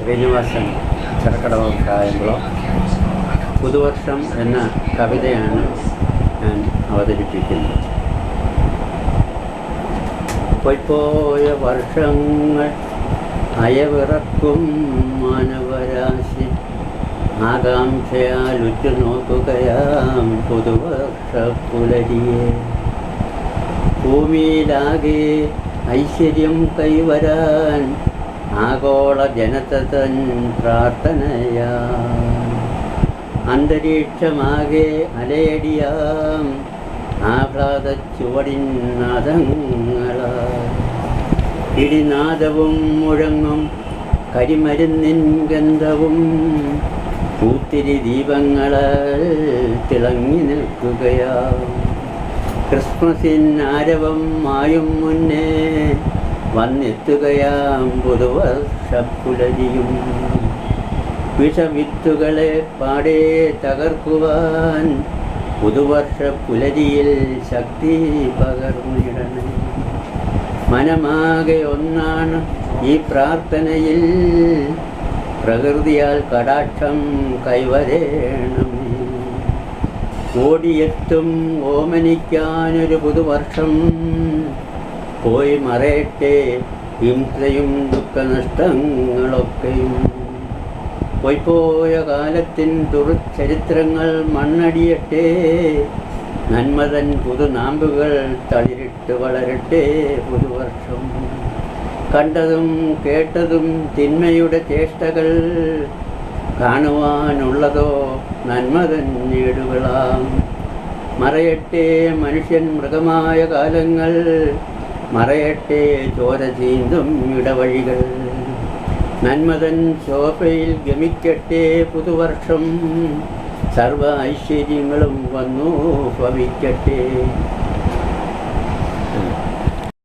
ശ്രീനിവാസൻ ചെറുക്കടവ് കായംകുളം. പുതുവർഷം എന്ന കവിതയാണ് ഞാൻ അവതരിപ്പിക്കുന്നത്. പോയ വർഷങ്ങൾ അയവിറക്കും മാനവരാശി ആകാംക്ഷയാൽ ഉറ്റുനോക്കുകയാം പുതുവർഷ പുലരിയെ. ഭൂമിയിലാകെ ഐശ്വര്യം കൈവരാൻ ആഗോള ജനത തൻ പ്രാർത്ഥനയാ. അന്തരീക്ഷമാകെ അലയടിയാം ആഹ്ലാദ ചുവടിൻ നാദങ്ങളാൽ ഇടിനാദവും മുഴങ്ങും കരിമരുന്നിൻ ഗന്ധവും പൂത്തിരി ദീപങ്ങളാൽ തിളങ്ങി നിൽക്കുകയാ. ക്രിസ്മസിൻ ആരവം മായും മുന്നേ വന്നെത്തുകയാം പുതുവർഷപ്പുലരിയും. വിഷവിത്തുകളെ പാടെ തകർക്കുവാൻ പുതുവർഷ പുലരിയിൽ ശക്തി പകർന്നിടണേ. മനമാകെ ഒന്നാണ് ഈ പ്രാർത്ഥനയിൽ, പ്രകൃതിയാൽ കടാക്ഷം കൈവരേണമേ. ഓടിയെത്തും ഓമനിക്കാനൊരു പുതുവർഷം, പോയി മറയട്ടെ ഹിംസയും ദുഃഖനഷ്ടങ്ങളൊക്കെയും. പോയ കാലത്തിൻ തുറുചരിത്രങ്ങൾ മണ്ണടിയട്ടെ, നന്മതൻ പുതുനാമ്പുകൾ തളിരിട്ട് വളരട്ടെ പുതുവർഷം. കണ്ടതും കേട്ടതും തിന്മയുടെ ചേഷ്ടകൾ, കാണുവാനുള്ളതോ നന്മതൻ നേടുകളാം. മറയട്ടെ മനുഷ്യൻ മൃഗമായ കാലങ്ങൾ, മറയട്ടെ ചോര ചീന്തും ഇടവഴികൾ. നന്മതൻ ശോഭയിൽ ഗമിക്കട്ടെ പുതുവർഷം, സർവ ഐശ്വര്യങ്ങളും വന്നു ഭവിക്കട്ടെ.